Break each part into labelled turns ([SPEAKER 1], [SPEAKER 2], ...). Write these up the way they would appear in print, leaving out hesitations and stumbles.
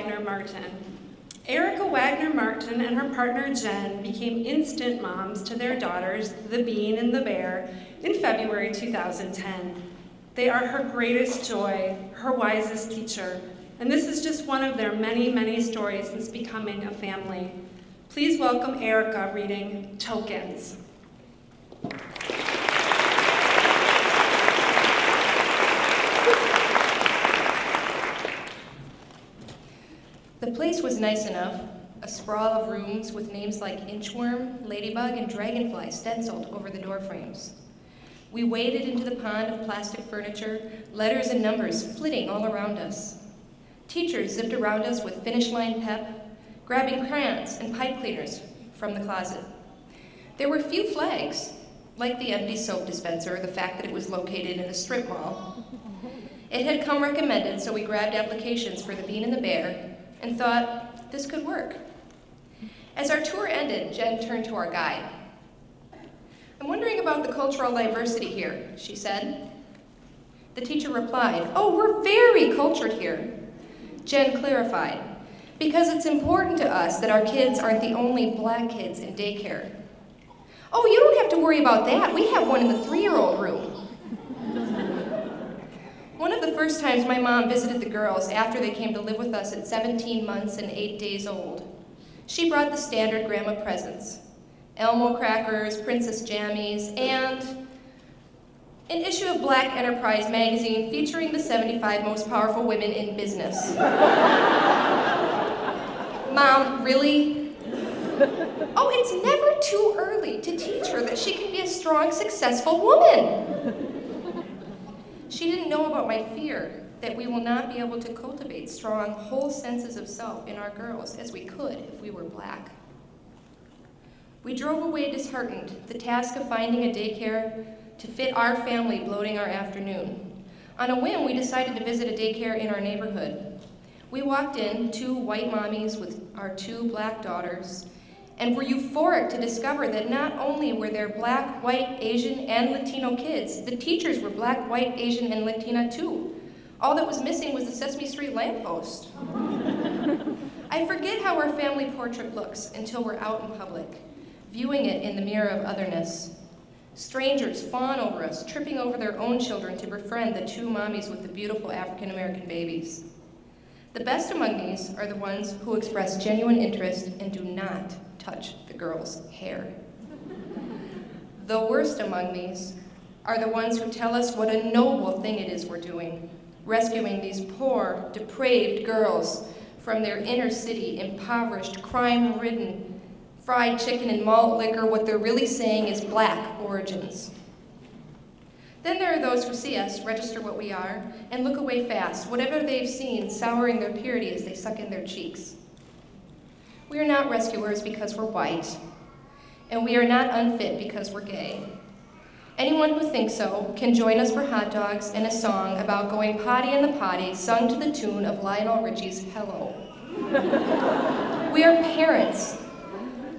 [SPEAKER 1] Wagner-Martin. Erika Wagner-Martin and her partner Jen became instant moms to their daughters, the Bean and the Bear, in February 2010. They are her greatest joy, her wisest teacher, and this is just one of their many, many stories since becoming a family. Please welcome Erika reading Tokens.
[SPEAKER 2] The place was nice enough, a sprawl of rooms with names like Inchworm, Ladybug, and Dragonfly stenciled over the door frames. We waded into the pond of plastic furniture, letters and numbers flitting all around us. Teachers zipped around us with finish line pep, grabbing crayons and pipe cleaners from the closet. There were few flags, like the empty soap dispenser or the fact that it was located in a strip mall. It had come recommended, so we grabbed applications for the Bean and the Bear and thought this could work. As our tour ended, Jen turned to our guide. "I'm wondering about the cultural diversity here," she said. The teacher replied, "Oh, we're very cultured here." Jen clarified, "Because it's important to us that our kids aren't the only black kids in daycare." "Oh, you don't have to worry about that. We have one in the 3-year-old room." One of the first times my mom visited the girls after they came to live with us at 17 months and 8 days old, she brought the standard grandma presents: Elmo crackers, Princess Jammies, and an issue of Black Enterprise magazine featuring the 75 most powerful women in business. Mom, really? Oh, it's never too early to teach her that she can be a strong, successful woman. She didn't know about my fear that we will not be able to cultivate strong, whole senses of self in our girls as we could if we were black. We drove away disheartened, the task of finding a daycare to fit our family bloating our afternoon. On a whim, we decided to visit a daycare in our neighborhood. We walked in, 2 white mommies with our 2 black daughters, and were euphoric to discover that not only were there black, white, Asian, and Latino kids, the teachers were black, white, Asian, and Latina too. All that was missing was the Sesame Street lamppost. I forget how our family portrait looks until we're out in public, viewing it in the mirror of otherness. Strangers fawn over us, tripping over their own children to befriend the 2 mommies with the beautiful African-American babies. The best among these are the ones who express genuine interest and do not touch the girls' hair. The worst among these are the ones who tell us what a noble thing it is we're doing, rescuing these poor, depraved girls from their inner city, impoverished, crime-ridden, fried chicken and malt liquor. What they're really saying is black origins. Then there are those who see us, register what we are, and look away fast, whatever they've seen souring their purity as they suck in their cheeks. We are not rescuers because we're white, and we are not unfit because we're gay. Anyone who thinks so can join us for hot dogs and a song about going potty in the potty, sung to the tune of Lionel Richie's Hello. We are parents,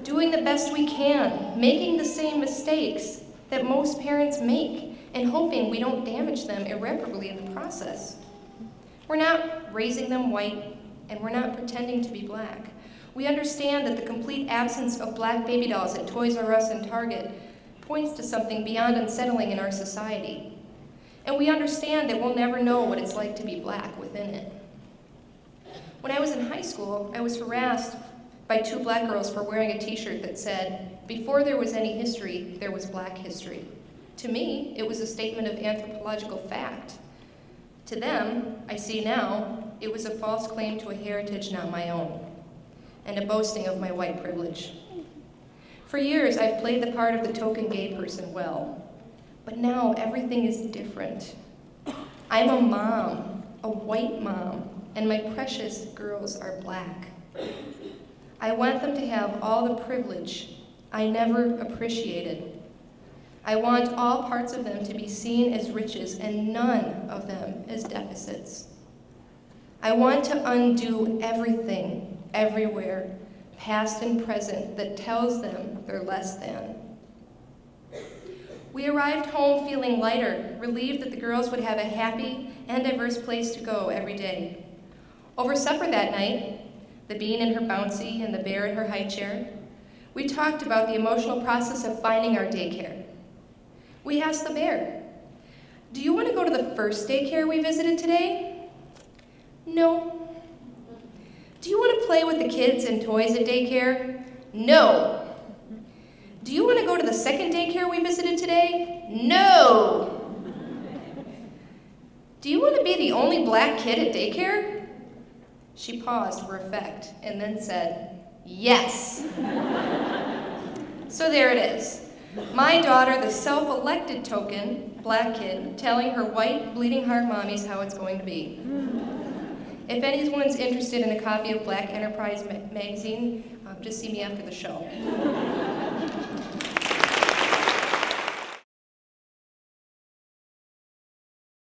[SPEAKER 2] doing the best we can, making the same mistakes that most parents make, and hoping we don't damage them irreparably in the process. We're not raising them white, and we're not pretending to be black. We understand that the complete absence of black baby dolls at Toys R Us and Target points to something beyond unsettling in our society. And we understand that we'll never know what it's like to be black within it. When I was in high school, I was harassed by 2 black girls for wearing a t-shirt that said, "Before there was any history, there was black history." To me, it was a statement of anthropological fact. To them, I see now, it was a false claim to a heritage not my own, and a boasting of my white privilege. For years, I've played the part of the token gay person well, but now everything is different. I'm a mom, a white mom, and my precious girls are black. I want them to have all the privilege I never appreciated. I want all parts of them to be seen as riches and none of them as deficits. I want to undo everything, everywhere, past and present, that tells them they're less than. We arrived home feeling lighter, relieved that the girls would have a happy and diverse place to go every day. Over supper that night, the bean in her bouncy and the bear in her high chair, we talked about the emotional process of finding our daycare. We asked the bear, "Do you want to go to the first daycare we visited today?" "No." "Do you want to play with the kids and toys at daycare?" "No." "Do you want to go to the second daycare we visited today?" "No." "Do you want to be the only black kid at daycare?" She paused for effect and then said, "Yes." So there it is. My daughter, the self-elected token black kid, telling her white, bleeding heart mommies how it's going to be. If anyone's interested in a copy of Black Enterprise magazine, just see me after the show.